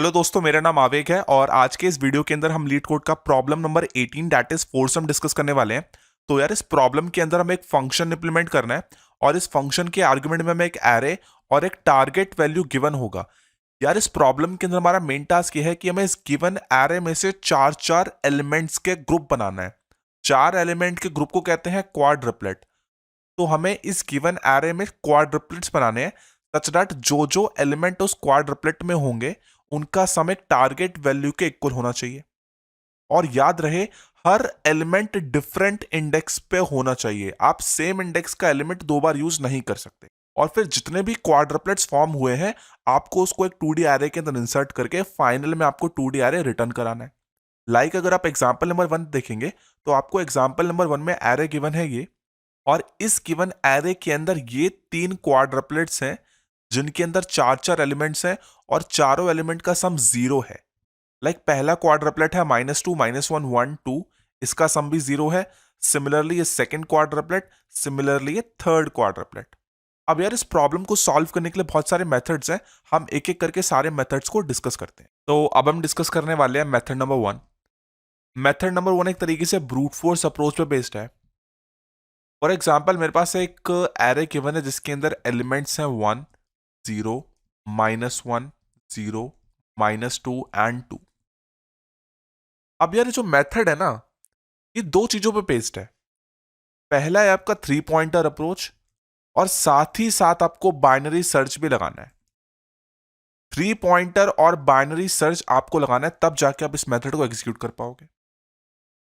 Hello दोस्तों, मेरा नाम आवेग है और आज के इस वीडियो के अंदर हम लीड कोड का problem number 18 that is four sum discuss करने वाले हैं। तो यार इस प्रॉब्लम के अंदर हमें एक फंक्शन इंप्लीमेंट करना है और इस फंक्शन के आर्गुमेंट में हमें एक एरे और एक टारगेट वैल्यू गिवन होगा। यार इस प्रॉब्लम के अंदर हमारा मेन टास्क ये है कि हमें इस गिवन एरे में से चार चार एलिमेंट्स के ग्रुप बनाना है। चार एलिमेंट के ग्रुप को कहते हैं क्वाड्रपलेट। तो हमें इस गिवन एरे में क्वाड्रपलेट्स बनाने हैं सच दैट जो जो एलिमेंट उस क्वाड्रपलेट में होंगे उनका सम एक टारगेट वैल्यू के इक्वल होना चाहिए। और याद रहे, हर एलिमेंट डिफरेंट इंडेक्स पे होना चाहिए। आप सेम इंडेक्स का एलिमेंट दो बार यूज नहीं कर सकते। और फिर जितने भी क्वाड्रपलेट्स फॉर्म हुए हैं आपको उसको एक 2D एरे के अंदर इंसर्ट करके फाइनल में आपको 2D एरे रिटर्न कराना है। अगर आप एग्जांपल नंबर 1 देखेंगे तो आपको एग्जांपल नंबर 1 में एरे गिवन है ये, और इस गिवन एरे के अंदर ये तीन क्वाड्रपलेट्स हैं जिनके अंदर चार चार एलिमेंट्स हैं और चारों एलिमेंट का सम जीरो है। पहला क्वाड्रपलेट है -2 -1 1 2, इसका सम भी जीरो है। सिमिलरली ये सेकंड क्वाड्रपलेट, सिमिलरली ये थर्ड क्वाड्रपलेट। अब यार इस प्रॉब्लम को सॉल्व करने के लिए बहुत सारे मेथड्स हैं, हम एक एक करके सारे मेथड्स को डिस्कस करते हैं। तो अब हम डिस्कस करने वाले हैं मेथड नंबर 1। मेथड नंबर 1 एक तरीके से ब्रूट फोर्स अप्रोच पे बेस्ड है। फॉर एग्जाम्पल मेरे पास एक एरे गिवन है जिसके अंदर एलिमेंट्स हैं 1 0 -1 0 -2 एंड 2। अब यार ये जो मेथड है ना, ये दो चीजों पे बेस्ड है। पहला है आपका 3 पॉइंटर अप्रोच और साथ ही साथ आपको बाइनरी सर्च भी लगाना है। 3 पॉइंटर और बाइनरी सर्च आपको लगाना है, तब जाके आप इस मेथड को एग्जीक्यूट कर पाओगे।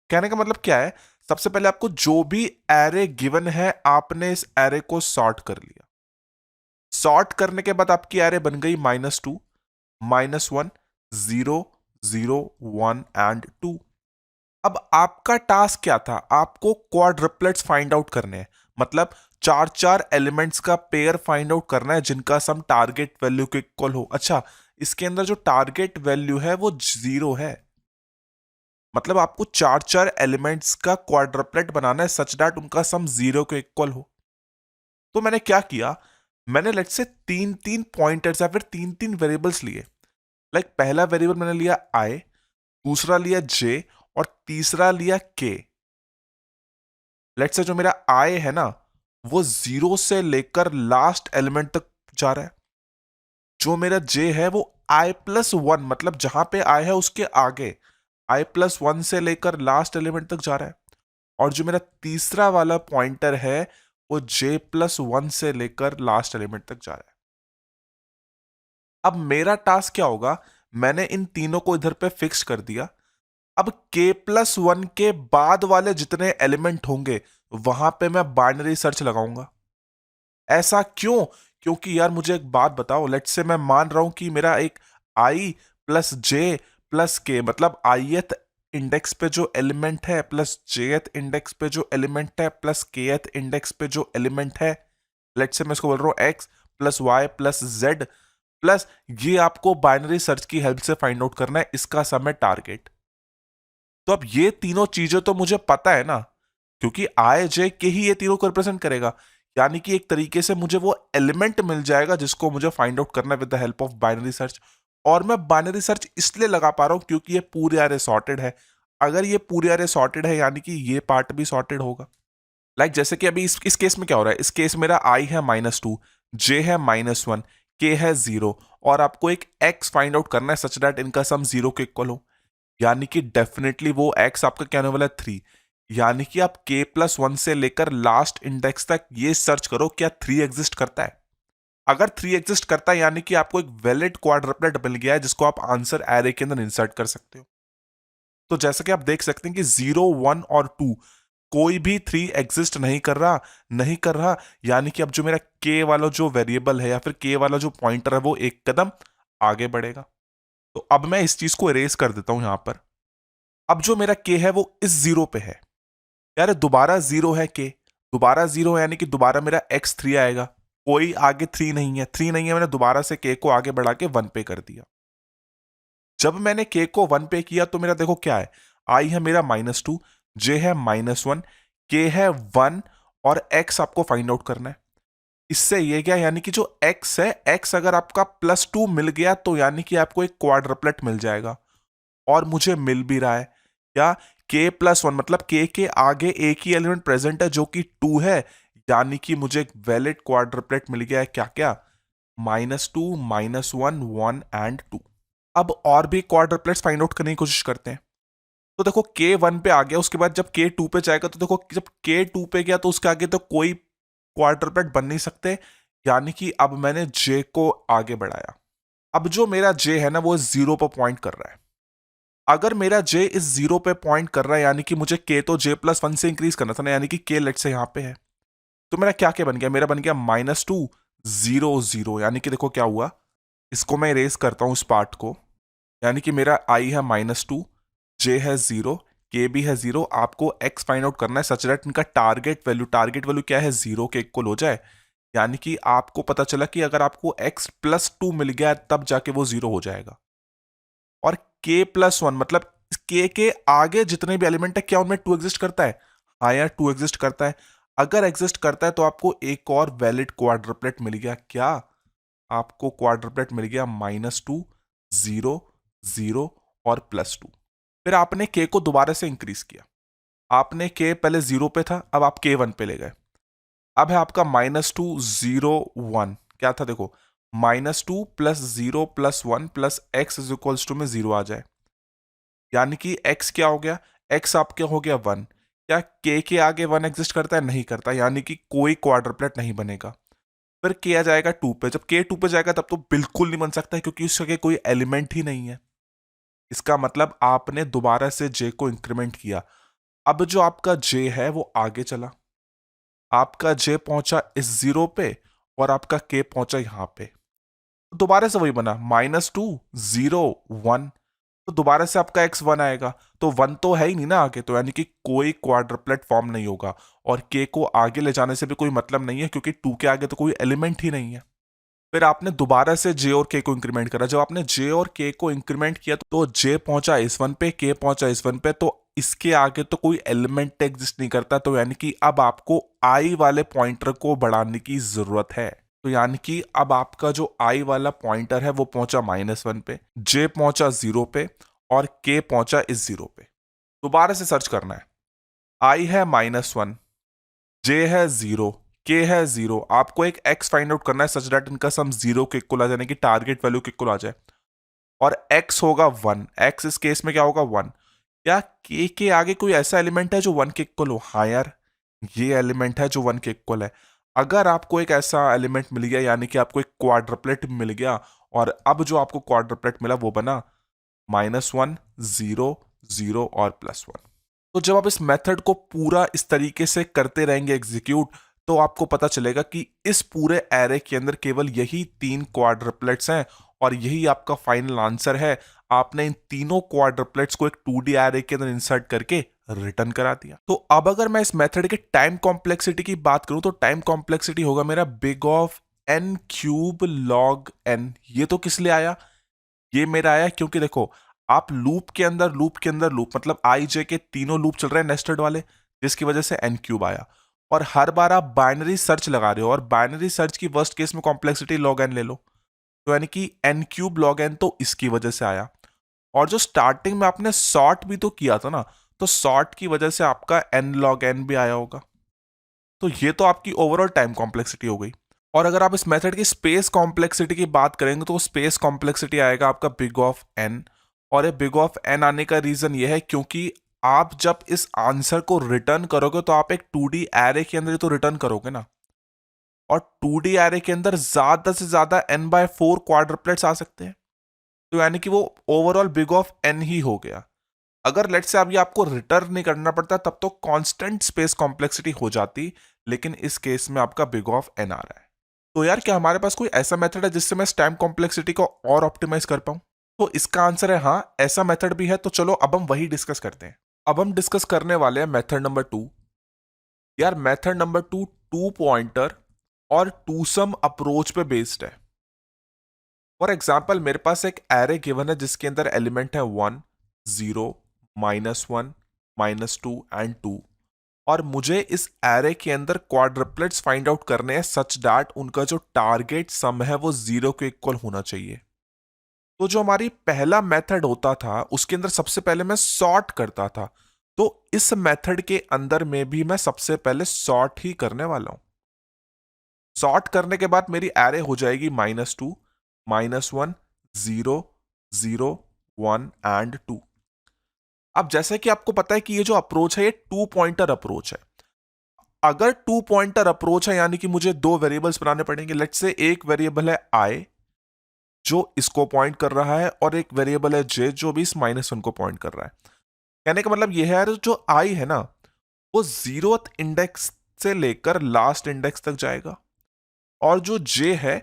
कहने का मतलब क्या है, सबसे पहले आपको जो भी एरे गिवन है आपने इस एरे को सॉर्ट कर लिया। सॉर्ट करने के बाद आपकी एरे बन गई -2 -1 0 0 1 एंड 2। अब आपका टास्क क्या था, आपको क्वाड्रपलेट्स फाइंड आउट करने हैं। मतलब चार चार एलिमेंट्स का पेयर फाइंड आउट करना है जिनका सम टारगेट वैल्यू के इक्वल हो। अच्छा, इसके अंदर जो टारगेट वैल्यू है वो जीरो है। मतलब आपको चार चार एलिमेंट्स का क्वाड्रपलेट बनाना है सच दैट उनका सम जीरो के इक्वल हो। तो मैंने क्या किया, मैंने लेट्स से तीन तीन पॉइंटर्स या फिर तीन तीन वेरिएबल्स लिए। पहला वेरिएबल मैंने लिया i, दूसरा लिया j और तीसरा लिया k। लेट्स से जो मेरा i है ना, वो 0 से लेकर लास्ट एलिमेंट तक जा रहा है। जो मेरा j है वो i+1, मतलब जहां पे i है उसके आगे i+1 से लेकर लास्ट एलिमेंट तक जा रहा है। और जो मेरा तीसरा वाला पॉइंटर है वो j+1 से लेकर लास्ट एलिमेंट तक जा रहा है। अब मेरा टास्क क्या होगा, मैंने इन तीनों को इधर पे फिक्स कर दिया। अब k+1 के बाद वाले जितने एलिमेंट होंगे वहां पे मैं बाइनरी सर्च लगाऊंगा। ऐसा क्यों? क्योंकि यार मुझे एक बात बताओ, लेट्स से मैं मान रहा हूं कि मेरा एक i plus j plus k, मतलब ith इंडेक्स पे जो एलिमेंट है प्लस jth इंडेक्स पे जो एलिमेंट है प्लस kth इंडेक्स पे जो एलिमेंट है। लेट्स से मैं इसको बोल रहा हूं x plus y plus z plus ये आपको बाइनरी सर्च की हेल्प से फाइंड आउट करना है, इसका सम है टारगेट। तो अब ये तीनों चीजें तो मुझे पता है ना, क्योंकि आई जे के ही ये तीनों को रिप्रेजेंट करेगा। यानी कि एक तरीके से मुझे वो एलिमेंट मिल जाएगा जिसको मुझे फाइंड आउट करना है with the help of binary search. और मैं बाइनरी सर्च इसलिए लगा पा रहा हूं क्योंकि ये पूरे एरे सॉर्टेड है। अगर ये पूरे एरे सॉर्टेड है यानी कि ये पार्ट भी सॉर्टेड होगा। जैसे कि अभी इस केस में क्या हो रहा है, इस केस मेरा आई है -2, जे है -1, के है 0 और आपको एक एक्स फाइंड आउट करना है सच दैट इनका सम 0 के इक्वल हो। यानी कि डेफिनेटली वो x आपका क्या होने वाला है 3। यानी कि आप k+1 से लेकर लास्ट इंडेक्स तक ये सर्च करो क्या 3 एग्जिस्ट करता है। अगर 3 एग्जिस्ट करता है यानी कि आपको एक वैलिड क्वाड्रपलेट मिल गया है जिसको आप आंसर एरे के अंदर इंसर्ट कर सकते हो। तो जैसा कि आप देख सकते हैं कि 0 1 और 2 कोई भी 3 एग्जिस्ट नहीं कर रहा। यानी कि अब जो मेरा k वाला जो वेरिएबल है या फिर k वाला जो पॉइंटर है वो एक कदम आगे बढ़ेगा। तो अब मैं इस चीज को इरेज कर देता हूं यहां पर। अब जो मेरा k है वो इस 0 पे है। यार दोबारा 0 है k, दोबारा 0 है यानी कि दोबारा मेरा x3 आएगा। कोई आगे 3 नहीं है, 3 नहीं है, मैंने दोबारा से k को आगे बढ़ा के 1 पे कर दिया। जब मैंने k को 1 पे किया तो मेरा देखो क्या है, i है मेरा -2, j है -1, k है 1 और x आपको फाइंड आउट करना है। इससे ये क्या, यानी कि जो x है, x अगर आपका +2 मिल गया तो यानी कि आपको एक क्वाड्रपलेट मिल जाएगा, और मुझे मिल भी रहा है। या k+1 मतलब k के आगे एक ही एलिमेंट प्रेजेंट है जो कि 2 है, यानी कि मुझे एक वैलिड क्वाड्रपलेट मिल गया है। क्या क्या? -2, -1, 1 एंड 2। अब और भी क्वाड्रपलेट्स फाइंड आउट करने की कोशिश करते हैं। तो देखो k1 पे आ गया, उसके बाद जब k2 पे जाएगा तो देखो जब k2 पे गया तो उसके आगे तो कोई क्वाड्रपलेट बन नहीं सकते, यानी कि अब मैंने j को आगे बढ़ाया। अब जो मेरा j है ना वो 0 पर पॉइंट कर रहा है। अगर मेरा j इस 0 पे पॉइंट कर रहा है, यानी कि मुझे k तो j+1 से इंक्रीज करना था ना, यानी कि k लेट से यहां पे है, तो मेरा क्या क्या बन गया, मेरा बन गया -2 0 0, यानी कि देखो क्या हुआ, इसको मैं इरेज करता हूं इस पार्ट को, यानी कि मेरा i है -2, j है 0, k भी है 0। आपको x फाइंड आउट करना है सच दैट इनका टारगेट वैल्यू क्या है, 0 के इक्वल हो जाए। यानी कि आपको पता चला कि अगर आपको x+2 मिल गया तब जाके वो 0 हो जाएगा। और k+1 मतलब k के आगे जितने भी एलिमेंट है क्या उनमें 2 एग्जिस्ट करता है? हाँ यार 2 एग्जिस्ट करता है। अगर एग्जिस्ट करता है तो आपको एक और वैलिड क्वाड्रपलेट मिल गया। क्या? आपको क्वाड्रपलेट मिल गया -2 0 0 और +2। फिर आपने k को दोबारा से इंक्रीज किया। आपने k पहले 0 पे था, अब आप k1 पे ले गए। अब है आपका -2 0 1। क्या था देखो, -2 +0 +1 x इज इक्वल्स टू में 0 आ जाए, यानी कि x क्या हो गया, x आपके हो गया 1। क्या k के आगे 1 एग्जिस्ट करता है? नहीं करता, यानी कि कोई क्वाड्रपलेट नहीं बनेगा। फिर k आ जाएगा 2 पे, जब k 2 पे जाएगा तब तो बिल्कुल नहीं बन सकता है क्योंकि उसके कोई एलिमेंट ही नहीं है। इसका मतलब आपने दोबारा से j को इंक्रीमेंट किया। अब जो आपका j है वो आगे चला, आपका j पहुंचा इस 0 पे और आपका k पहुंचा यहां पे, तो दोबारा से वही बना -2 0 1। तो दोबारा से आपका x 1 आएगा, तो 1 तो है ही नहीं ना आगे, तो यानी कि कोई क्वाड्रपलेट फॉर्म नहीं होगा। और k को आगे ले जाने से भी कोई मतलब नहीं है क्योंकि 2 के आगे तो कोई एलिमेंट ही नहीं है। फिर आपने दोबारा से j और k को इंक्रीमेंट करा। जब आपने j और k को इंक्रीमेंट किया तो j पहुंचा इस 1 पे, k पहुंचा इस 1 पे, तो इसके आगे तो कोई एलिमेंट एग्जिस्ट नहीं करता, तो यानी कि अब आपको i वाले पॉइंटर को बढ़ाने की जरूरत है। तो यानी कि अब आपका जो i वाला पॉइंटर है वो पहुंचा -1 पे, j पहुंचा 0 पे और k पहुंचा इस 0 पे। दोबारा से सर्च करना है, i है -1, j है 0, k है 0। आपको एक x फाइंड आउट करना है सच दैट इनका सम 0 के इक्वल आ जाने की टारगेट वैल्यू के इक्वल आ जाए, और x होगा 1। x इस केस में क्या होगा 1। क्या k के आगे कोई ऐसा एलिमेंट है जो 1 के इक्वल हो? हाँ यार, ये एलिमेंट है जो 1 के इक्वल है। अगर आपको एक ऐसा एलिमेंट मिल गया, यानी कि आपको एक क्वाड्रपलेट मिल गया, और अब जो आपको क्वाड्रपलेट मिला वो बना -1 0 0 और +1। तो जब आप इस मेथड को पूरा इस तरीके से करते रहेंगे एग्जीक्यूट, तो आपको पता चलेगा कि इस पूरे एरे के अंदर केवल यही 3 क्वाड्रपलेट्स हैं और यही आपका फाइनल आंसर है। आपने इन तीनों क्वाड्रपलेट्स को एक 2D एरे के अंदर इंसर्ट करके रिटर्न करा दिया। तो अब अगर मैं इस मेथड के टाइम कॉम्प्लेक्सिटी की बात करूं तो टाइम कॉम्प्लेक्सिटी होगा मेरा big of n³ log n। ये तो किस लिए आया? ये मेरा आया क्योंकि देखो, आप लूप मतलब आई जे के तीनों लूप चल रहे हैं नेस्टेड वाले, जिसकी वजह से n³ आया। और हर बार आप बाइनरी सर्च लगा रहे हो, और बाइनरी सर्च की वर्स्ट केस में कॉम्प्लेक्सिटी log n ले लो, तो यानी कि n³ log n तो इसकी वजह से आया। और जो स्टार्टिंग में आपने सॉर्ट भी तो किया था ना, तो सॉर्ट की वजह से आपका n log n भी आया होगा। तो ये तो आपकी ओवरऑल टाइम कॉम्प्लेक्सिटी हो गई। और अगर आप इस मेथड की स्पेस कॉम्प्लेक्सिटी की बात करेंगे तो स्पेस कॉम्प्लेक्सिटी आएगा आपका बिग ऑफ n। और ये बिग ऑफ n आने का रीजन ये है क्योंकि आप जब इस आंसर को रिटर्न करोगे तो आप एक 2D एरे के अंदर ही तो रिटर्न करोगे ना, और 2D एरे के अंदर ज्यादा से ज्यादा n/4 क्वाड्रपलेट्स आ सकते हैं, तो यानी कि वो ओवरऑल बिग ऑफ n ही हो गया। अगर लेट से अब ये आपको रिटर्न नहीं करना पड़ता तब तो कांस्टेंट स्पेस कॉम्प्लेक्सिटी हो जाती, लेकिन इस केस में आपका बिग ऑफ n आ रहा है। तो यार क्या हमारे पास कोई ऐसा मेथड है जिससे मैं टाइम कॉम्प्लेक्सिटी को और ऑप्टिमाइज कर पाऊं? तो इसका आंसर है हाँ, ऐसा मेथड भी है। तो चलो अब हम वही डिस्कस करते हैं। अब हम डिस्कस करने वाले हैं मेथड नंबर 2। यार मेथड नंबर 2 टू पॉइंटर और टू सम अप्रोच पे बेस्ड है। फॉर एग्जाम्पल मेरे पास एक एरे गिवन है जिसके अंदर एलिमेंट है 1 0 -1 -2 एंड 2, और मुझे इस एरे के अंदर क्वाड्रपलेट्स फाइंड आउट करने हैं सच दैट उनका जो टारगेट सम है वो 0 के इक्वल होना चाहिए। तो जो हमारी पहला मेथड होता था उसके अंदर सबसे पहले मैं सॉर्ट करता था, तो इस मेथड के अंदर में भी मैं सबसे पहले सॉर्ट ही करने वाला हूं। सॉर्ट करने के बाद मेरी एरे हो जाएगी -2, -1, 0, 0, 1 एंड 2। अब जैसे कि आपको पता है कि ये जो अप्रोच है ये 2 पॉइंटर अप्रोच है। अगर 2 पॉइंटर अप्रोच है यानी कि मुझे 2 वेरिएबल्स बनाने पड़ेंगे। लेट्स से एक वेरिएबल है आई जो इसको पॉइंट कर रहा है और एक वेरिएबल है जे जो भी इस -1 को पॉइंट कर रहा है। कहने का मतलब ये है यार, जो आई है ना वो 0th इंडेक्स से लेकर लास्ट इंडेक्स तक जाएगा और जो जे है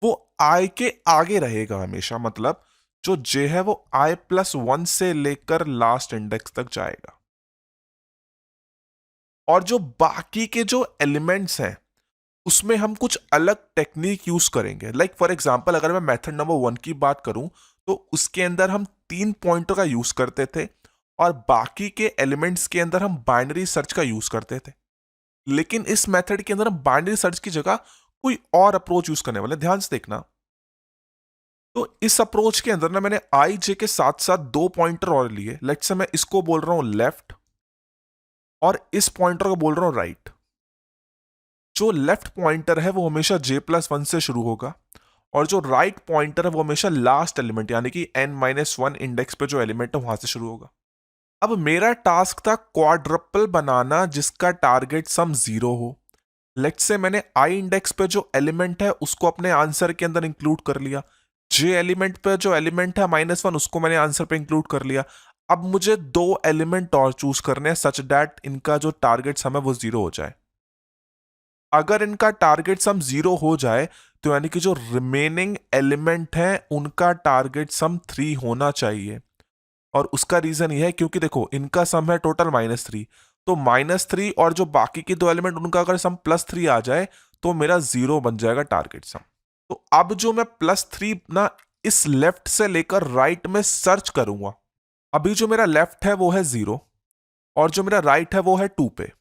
वो आई के आगे रहेगा हमेशा। मतलब जो जे है वो i+1 से लेकर लास्ट इंडेक्स तक जाएगा। और जो बाकी के जो एलिमेंट्स हैं उसमें हम कुछ अलग टेक्निक यूज करेंगे। लाइक फॉर एग्जांपल अगर मैं मेथड नंबर 1 की बात करूं तो उसके अंदर हम 3 पॉइंटर का यूज करते थे और बाकी के एलिमेंट्स के अंदर हम बाइनरी सर्च का यूज करते थे। लेकिन इस मेथड के अंदर हम बाइनरी सर्च की जगह कोई और अप्रोच यूज करने वाले। ध्यान से देखना। तो इस अप्रोच के अंदर ना मैंने आई जे के साथ साथ 2 पॉइंटर और लिए। लेट्स से मैं इसको बोल रहा हूं लेफ्ट और इस पॉइंटर को बोल रहा हूं राइट। जो लेफ्ट पॉइंटर है वो हमेशा j+1 से शुरू होगा और जो राइट पॉइंटर है वो हमेशा लास्ट एलिमेंट यानी कि n-1 इंडेक्स पे जो एलिमेंट है वहां से शुरू होगा। अब मेरा टास्क था क्वाड्रपल बनाना जिसका टारगेट सम 0 हो। लेट्स से मैंने आई इंडेक्स पे जो एलिमेंट है उसको अपने आंसर के अंदर इंक्लूड कर लिया। जे एलिमेंट पे जो एलिमेंट है -1 उसको मैंने आंसर पे इंक्लूड कर लिया। अब मुझे 2 एलिमेंट और चूज करने हैं सच दैट इनका जो टारगेट सम है वो 0 हो जाए। अगर इनका टारगेट सम 0 हो जाए तो यानी कि जो रिमेनिंग एलिमेंट है उनका टारगेट सम 3 होना चाहिए। और उसका रीजन ये है क्योंकि देखो इनका सम है टोटल -3, तो -3 और जो बाकी के 2 एलिमेंट उनका अगर सम +3 आ जाए तो मेरा 0 बन जाएगा टारगेट सम। तो अब जो मैं +3 ना इस लेफ्ट से लेकर राइट में सर्च करूंगा। अभी जो मेरा लेफ्ट है वो है 0 और जो मेरा राइट है वो है 2 पे।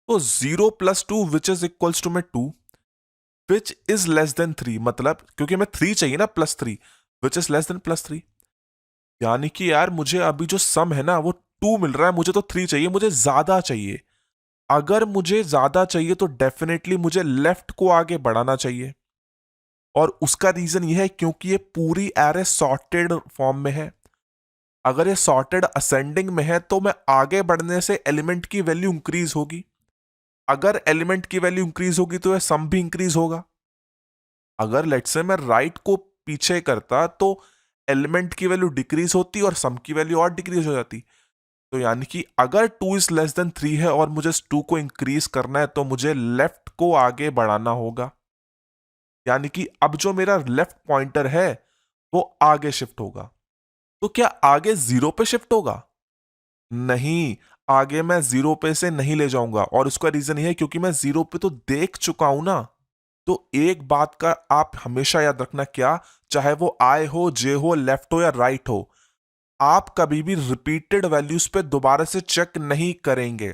तो 0 + 2 विच इज इक्वल्स टू में 2 विच इज लेस देन 3। मतलब क्योंकि हमें 3 चाहिए ना +3 विच इज लेस देन +3। यानी कि यार मुझे अभी जो सम है ना वो 2 मिल रहा है, मुझे तो 3 चाहिए, मुझे ज्यादा चाहिए। अगर मुझे ज्यादा चाहिए तो डेफिनेटली मुझे लेफ्ट को आगे बढ़ाना चाहिए और उसका रीजन ये है क्योंकि ये पूरी एरे सॉर्टेड फॉर्म में है। अगर ये सॉर्टेड असेंडिंग में है तो मैं आगे बढ़ने से एलिमेंट की वैल्यू इंक्रीज होगी। अगर एलिमेंट की वैल्यू इंक्रीज होगी तो ये सम भी इंक्रीज होगा। अगर लेट्स से मैं राइट को पीछे करता तो एलिमेंट की वैल्यू डिक्रीज होती और सम की वैल्यू और डिक्रीज हो जाती। तो यानी कि अगर 2 इज लेस देन 3 है और मुझे इस 2 को इंक्रीज करना है तो मुझे लेफ्ट को आगे बढ़ाना होगा। यानी कि अब जो मेरा लेफ्ट पॉइंटर है वो आगे शिफ्ट होगा। तो क्या आगे 0 पे शिफ्ट होगा? नहीं, आगे मैं 0 पे से नहीं ले जाऊंगा और उसका रीजन ये है क्योंकि मैं 0 पे तो देख चुका हूं ना। तो एक बात का आप हमेशा याद रखना, क्या चाहे वो आई हो, जे हो, लेफ्ट हो या राइट हो, आप कभी भी रिपीटेड वैल्यूज पे दोबारा से चेक नहीं करेंगे।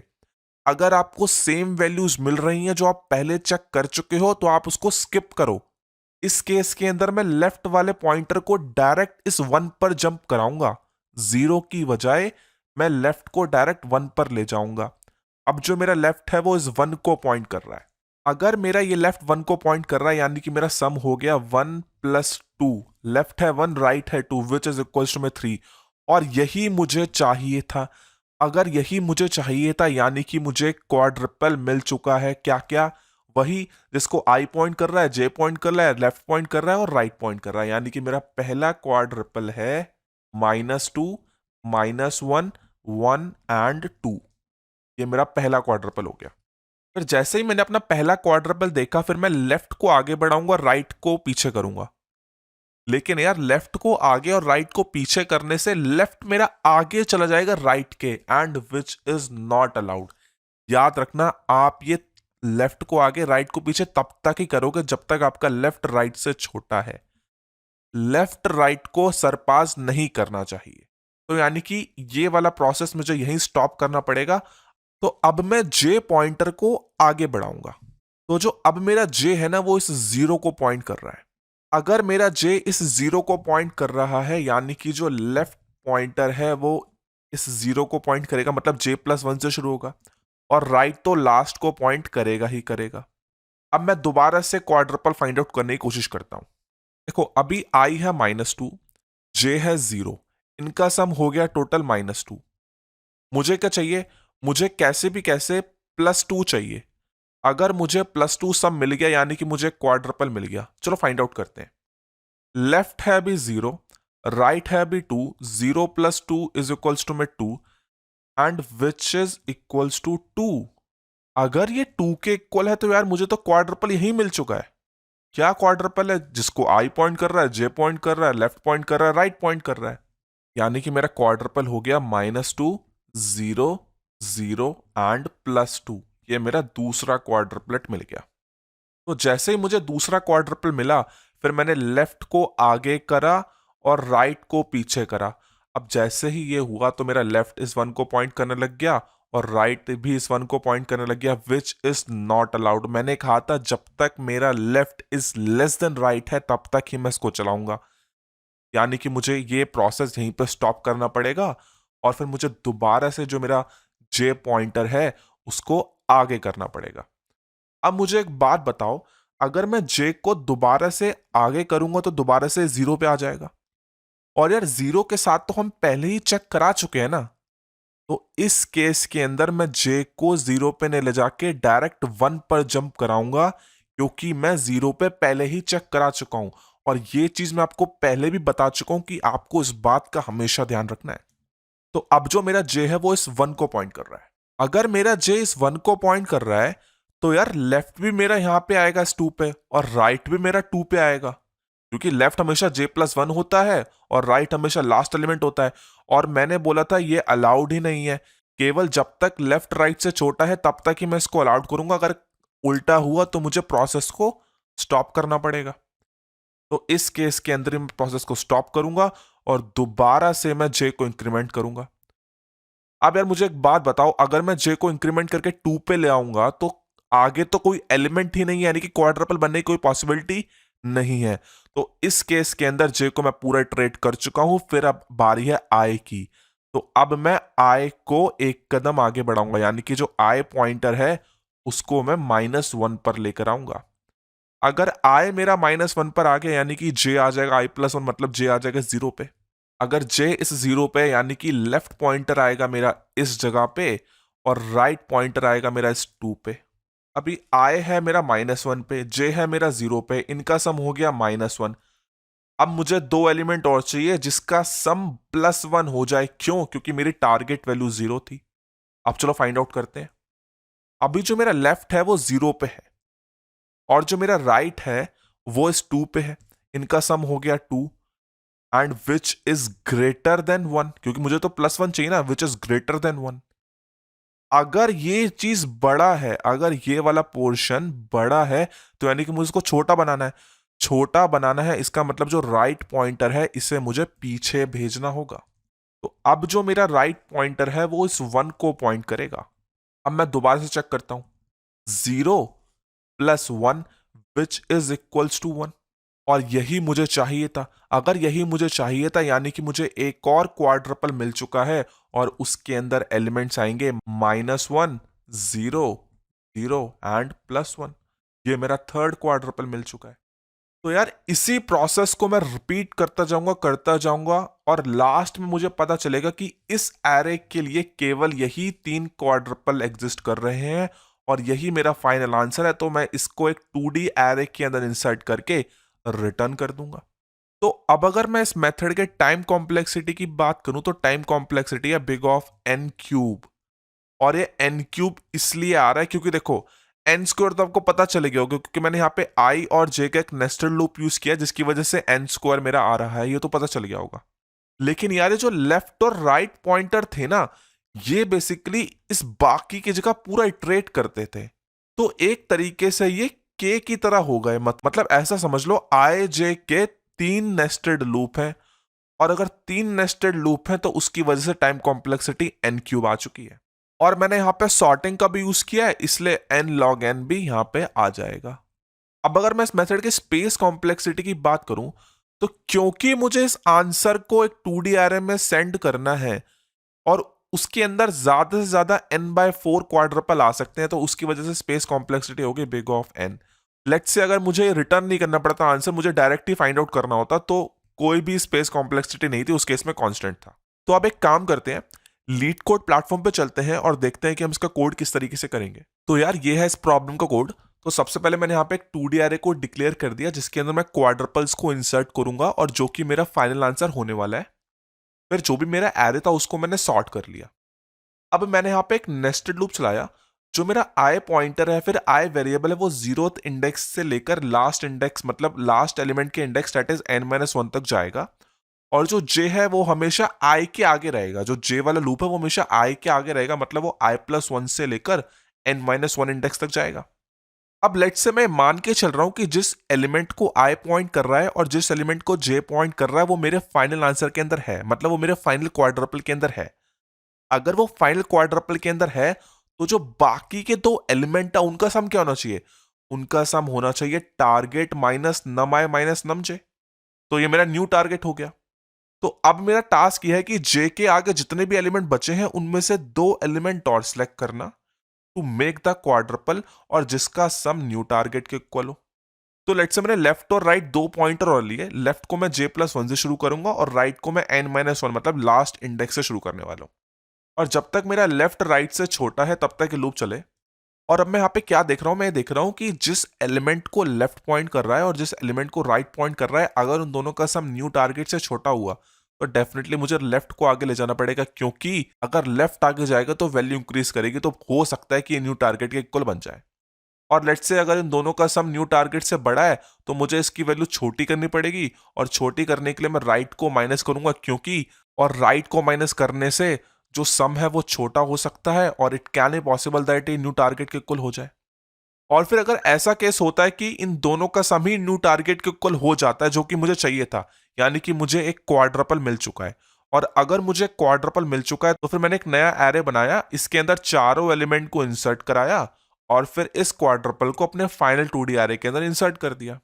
अगर आपको सेम वैल्यूज मिल रही हैं जो आप पहले चेक कर चुके हो तो आप उसको स्किप करो। इस केस के अंदर मैं लेफ्ट वाले पॉइंटर को डायरेक्ट इस 1 पर जंप कराऊंगा। 0 की बजाय मैं लेफ्ट को डायरेक्ट 1 पर ले जाऊंगा। अब जो मेरा लेफ्ट है वो इस 1 को पॉइंट कर रहा है। अगर मेरा ये लेफ्ट 1 को पॉइंट कर रहा है यानी कि मेरा सम हो गया 1 + 2। लेफ्ट है 1, राइट है 2 विच इज इक्वल्स टू में 3। और यही मुझे चाहिए था। अगर यही मुझे चाहिए था यानी कि मुझे क्वाड्रपल मिल चुका है। क्या क्या? वही जिसको आई पॉइंट कर रहा है, जे पॉइंट कर रहा है, लेफ्ट पॉइंट कर रहा है और राइट पॉइंट कर रहा है। यानी कि मेरा पहला क्वाड्रपल है -2, -1, 1 एंड 2। ये मेरा पहला क्वाड्रपल हो गया। फिर जैसे ही मैंने अपना पहला क्वाड्रपल देखा फिर मैं लेफ्ट को आगे बढ़ाऊंगा, राइट को पीछे करूंगा। लेकिन यार लेफ्ट को आगे और राइट को पीछे करने से लेफ्ट मेरा आगे चला जाएगा राइट के, and which is not allowed. याद रखना, आप ये लेफ्ट को आगे राइट को पीछे तब तक ही करोगे जब तक आपका लेफ्ट राइट से छोटा है। लेफ्ट राइट को सरपास नहीं करना चाहिए। तो यानी कि ये वाला प्रोसेस मुझे यहीं स्टॉप करना पड़ेगा। तो अब मैं जे पॉइंटर को आगे बढ़ाऊंगा। तो जो अब मेरा जे है ना वो इस जीरो को पॉइंट कर रहा है। अगर मेरा जे इस जीरो को पॉइंट कर रहा है यानी कि जो लेफ्ट पॉइंटर है वो इस जीरो को पॉइंट करेगा, मतलब जे प्लस वन से शुरू होगा, और राइट तो लास्ट को पॉइंट करेगा ही करेगा। अब मैं दोबारा से क्वाड्रपल फाइंड आउट करने की कोशिश करता हूं। देखो अभी आई है -2, जे है 0, इनका सम हो गया टोटल -2। मुझे क्या चाहिए? मुझे कैसे भी कैसे +2 चाहिए। अगर मुझे +2 सम मिल गया यानी कि मुझे क्वाड्रपल मिल गया। चलो फाइंड आउट करते हैं। लेफ्ट है अभी 0, राइट है अभी 2, 0 + 2 इज इक्वल्स टू में 2 and which is equals to 2। अगर ये 2 के इक्वल है तो यार मुझे तो क्वाड्रपल यही मिल चुका है। क्या क्वाड्रपल है? जिसको आई पॉइंट कर रहा है, जे पॉइंट कर रहा है, लेफ्ट पॉइंट कर रहा है, राइट पॉइंट कर रहा है। यानी कि मेरा क्वाड्रपल हो गया -2, 0, 0 एंड +2। ये मेरा दूसरा क्वाड्रपलेट मिल गया। तो जैसे ही मुझे दूसरा क्वाड्रपल मिला, फिर मैंने लेफ्ट को आगे करा और राइट को पीछे करा। अब जैसे ही ये हुआ तो मेरा लेफ्ट इस वन को पॉइंट करने लग गया और राइट भी इस वन को पॉइंट करने लग गया, विच इज नॉट अलाउड। मैंने कहा था जब तक मेरा left is less than right है तब तक ही मैं इसको चलाऊंगा, यानी कि मुझे ये प्रोसेस यहीं पर स्टॉप करना पड़ेगा और फिर मुझे दोबारा से जो मेरा जे पॉइंटर है उसको आगे करना पड़ेगा। अब मुझे एक बात बताओ, अगर मैं जे को दोबारा से आगे करूंगा तो दोबारा से 0 पे आ जाएगा, और यार 0 के साथ तो हम पहले ही चेक करा चुके हैं ना। तो इस केस के अंदर मैं जे को 0 पे नहीं ले जाके डायरेक्ट 1 पर जंप कराऊंगा, क्योंकि मैं 0 पे पहले ही चेक करा चुका हूं। और ये चीज मैं आपको पहले भी बता चुका हूं कि आपको इस बात का हमेशा ध्यान रखना है। तो अब जो मेरा जे है वो इस 1 को पॉइंट कर रहा है। अगर मेरा जे इस 1 को पॉइंट कर रहा है तो यार लेफ्ट भी मेरा यहां पे आएगा इस 2 पे, और राइट भी मेरा 2 पे आएगा, क्योंकि लेफ्ट हमेशा j+1 होता है और राइट हमेशा लास्ट एलिमेंट होता है। और मैंने बोला था ये अलाउड ही नहीं है, केवल जब तक लेफ्ट राइट से छोटा है तब तक ही मैं इसको अलाउड करूंगा। अगर उल्टा हुआ तो मुझे प्रोसेस को स्टॉप करना पड़ेगा। तो इस केस के अंदर मैं प्रोसेस को स्टॉप करूंगा और दोबारा से मैं जे को इंक्रीमेंट करूंगा। अब यार मुझे एक बात बताओ, अगर मैं जे को इंक्रीमेंट करके 2 पे ले आऊंगा तो आगे तो कोई एलिमेंट ही नहीं है, यानी कि क्वाड्रपल बनने की कोई पॉसिबिलिटी नहीं है। तो इस केस के अंदर जे को मैं पूरा इटरेट कर चुका हूं, फिर अब बारी है आई की। तो अब मैं आई को एक कदम आगे बढ़ाऊंगा, यानी कि जो आई पॉइंटर है उसको मैं -1 पर लेकर आऊंगा। अगर आई मेरा -1 पर आ गया यानी कि जे आ जाएगा i+1, मतलब जे आ जाएगा 0 पे। अगर जे इस 0 पे यानी कि लेफ्ट पॉइंटर आएगा मेरा इस जगह पे और राइट पॉइंटर आएगा मेरा इस 2 पे। अभी आई है मेरा -1 पे, जे है मेरा 0 पे, इनका सम हो गया -1। अब मुझे दो एलिमेंट और चाहिए जिसका सम +1 हो जाए। क्यों? क्योंकि मेरी टारगेट वैल्यू 0 थी। अब चलो फाइंड आउट करते हैं। अभी जो मेरा लेफ्ट है वो 0 पे है और जो मेरा राइट है वो इस 2 पे है। इनका सम हो गया 2 and which is greater than 1, क्योंकि मुझे तो +1 चाहिए ना, विच इज ग्रेटर देन 1। अगर ये चीज बड़ा है, अगर ये वाला पोर्शन बड़ा है तो यानी कि मुझे इसको छोटा बनाना है। छोटा बनाना है इसका मतलब जो राइट पॉइंटर है इसे मुझे पीछे भेजना होगा। तो अब जो मेरा राइट पॉइंटर है वो इस 1 को पॉइंट करेगा। अब मैं दोबारा से चेक करता हूं, 0 + 1 विच इज इक्वल्स टू 1, और यही मुझे चाहिए था। अगर यही मुझे चाहिए था यानी कि मुझे एक और क्वाड्रपल मिल चुका है और उसके अंदर एलिमेंट्स आएंगे -1, 0, 0 एंड +1। ये मेरा थर्ड क्वाड्रपल मिल चुका है। तो यार इसी प्रोसेस को मैं रिपीट करता जाऊंगा और लास्ट में मुझे पता चलेगा कि इस एरे के लिए केवल यही 3 क्वाड्रपल एग्जिस्ट कर रहे हैं और यही मेरा फाइनल आंसर है। तो मैं इसको एक 2D एरे के अंदर इंसर्ट करके रिटर्न कर दूंगा। तो अब अगर मैं इस मेथड के टाइम कॉम्प्लेक्सिटी की बात करूं तो टाइम कॉम्प्लेक्सिटी है बिग ऑफ n³, और ये n³ इसलिए आ रहा है क्योंकि देखो n² तो आपको पता चले गया होगा, क्योंकि मैंने यहाँ पे i और j का एक नेस्टेड लूप यूज किया जिसकी वजह से n² मेरा आ रहा है, ये तो पता चल गया होगा। लेकिन यार ये जो लेफ्ट और राइट पॉइंटर थे ना, ये बेसिकली इस बाकी की जगह पूरा इटरेट करते थे। तो एक तरीके से ये k की तरह हो गए, मतलब ऐसा समझ लो i j के 3 नेस्टेड लूप हैं, और अगर 3 नेस्टेड लूप हैं तो उसकी वजह से टाइम कॉम्प्लेक्सिटी n³ आ चुकी है। और मैंने यहाँ पे सॉर्टिंग का भी यूज किया है, इसलिए n log n भी यहाँ पे आ जाएगा। अब अगर मैं इस मेथड के स्पेस कॉम्प्लेक्सिटी की बात करूं, तो क्योंकि मुझे इस आंसर को एक 2D एरे में सेंड करना है और उसके अंदर ज्यादा से ज्यादा n/4 क्वाड्रपल आ सकते हैं, तो उसकी वजह से स्पेस कॉम्प्लेक्सिटी होगी big of n। Let's say अगर मुझे रिटर्न नहीं करना पड़ता आंसर, मुझे डायरेक्ट ही फाइंड आउट करना होता, तो कोई भी स्पेस कॉम्प्लेक्सिटी नहीं थी, उस केस में कांस्टेंट था। तो अब एक काम करते हैं, लीड कोड प्लेटफॉर्म पे चलते हैं और देखते हैं कि हम इसका कोड किस तरीके से करेंगे। तो यार ये है इस प्रॉब्लम का कोड। तो सबसे पहले मैंने यहाँ पे एक 2D एरे को डिक्लेयर कर दिया, जिसके अंदर मैं क्वाड्रपल्स को इंसर्ट करूंगा और जो कि मेरा फाइनल आंसर होने वाला है। फिर जो भी मेरा एरे था उसको मैंने सॉर्ट कर लिया। अब मैंने यहाँ पे एक नेस्टेड लूप चलाया। जो मेरा आई पॉइंटर है, फिर आई वेरिएबल है, वो 0th इंडेक्स से लेकर लास्ट इंडेक्स, मतलब लास्ट एलिमेंट के इंडेक्स दैट इज n-1 तक जाएगा। और जो j है वो हमेशा i के आगे रहेगा। जो j वाला लूप है वो हमेशा i के आगे रहेगा, मतलब वो i+1 से लेकर n-1 इंडेक्स तक जाएगा। अब लेट से मैं मान के चल रहा हूं कि जिस एलिमेंट को i पॉइंट कर रहा है और जिस एलिमेंट को j पॉइंट कर रहा है वो मेरे फाइनल आंसर के अंदर है, मतलब वो मेरे फाइनल क्वाड्रपल के अंदर है। अगर वो फाइनल क्वाड्रपल के अंदर है, तो जो बाकी के दो एलिमेंट है उनका सम क्या होना चाहिए? उनका सम होना चाहिए टारगेट माइनस नम आई माइनस नम जे। तो ये मेरा न्यू टारगेट हो गया। तो अब मेरा टास्क यह है कि जे के आगे जितने भी एलिमेंट बचे हैं उनमें से दो एलिमेंट और सिलेक्ट करना टू मेक द क्वाड्रपल, और जिसका सम न्यू टारगेट के इक्वल हो। तो लेट से मैंने लेफ्ट और राइट दो पॉइंटर और लिए। लेफ्ट को मैं j+1 से शुरू करूंगा और राइट को मैं n-1 मतलब लास्ट इंडेक्स से शुरू करने वाला हूं। और जब तक मेरा लेफ्ट राइट से छोटा है तब तक ये लूप चले। और अब मैं यहाँ पे क्या देख रहा हूं? मैं देख रहा हूं कि जिस एलिमेंट को लेफ्ट पॉइंट कर रहा है और जिस एलिमेंट को राइट पॉइंट कर रहा है, अगर उन दोनों का सम न्यू टारगेट से छोटा हुआ तो डेफिनेटली मुझे लेफ्ट को आगे ले जाना पड़ेगा, क्योंकि अगर लेफ्ट आगे जाएगा तो वैल्यू इंक्रीज करेगी, तो हो सकता है कि ये न्यू टारगेट के इक्वल बन जाए। और लेट्स से अगर इन दोनों का सम न्यू टारगेट से बड़ा है तो मुझे इसकी वैल्यू छोटी करनी पड़ेगी, और छोटी करने के लिए मैं राइट को माइनस करूंगा, क्योंकि और राइट को माइनस करने से जो सम है वो छोटा हो सकता है और it can be possible that ये न्यू टारगेट के इक्वल हो जाए। और फिर अगर ऐसा केस होता है कि इन दोनों का सम ही न्यू टारगेट के इक्वल हो जाता है, जो कि मुझे चाहिए था, यानी कि मुझे एक क्वाड्रपल मिल चुका है। और अगर मुझे क्वाड्रपल मिल चुका है तो फिर मैंने एक नया एरे बनाया, इसके अंदर चारों एलिमेंट को इंसर्ट कराया और फिर इस क्वाड्रपल को अपने फाइनल 2D एरे के अंदर इंसर्ट कर दिया।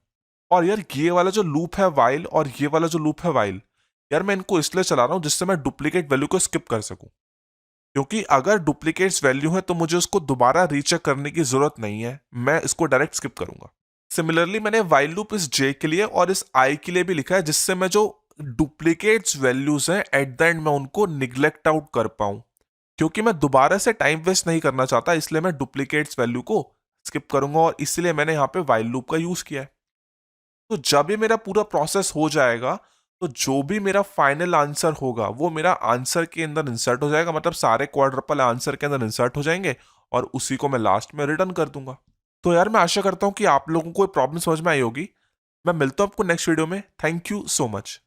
और यार ये वाला जो लूप है वाइल और ये वाला जो लूप है वाइल, यार मैं इनको इसलिए चला रहा हूं जिससे मैं डुप्लीकेट वैल्यू को स्किप कर सकूं, क्योंकि अगर डुप्लीकेट्स वैल्यू है तो मुझे उसको दोबारा रीचेक करने की जरूरत नहीं है, मैं इसको डायरेक्ट स्किप करूंगा। सिमिलरली मैंने वाइल लूप इस j के लिए और इस i के लिए भी लिखा है, जिससे मैं जो डुप्लीकेट्स वैल्यूज हैं एट द एंड मैं उनको निग्लेक्ट आउट कर पाऊं, क्योंकि मैं दोबारा से टाइम वेस्ट नहीं करना चाहता, इसलिए मैं डुप्लीकेट्स वैल्यू को स्किप करूंगा और इसलिए मैंने यहाँ पे वाइल लूप का यूज किया है। तो जब ये मेरा पूरा प्रोसेस हो जाएगा तो जो भी मेरा फाइनल आंसर होगा वो मेरा आंसर के अंदर इंसर्ट हो जाएगा, मतलब सारे क्वाड्रपल आंसर के अंदर इंसर्ट हो जाएंगे और उसी को मैं लास्ट में रिटर्न कर दूंगा। तो यार मैं आशा करता हूं कि आप लोगों को ये प्रॉब्लम समझ में आई होगी। मैं मिलता हूं आपको नेक्स्ट वीडियो में। Thank you so much.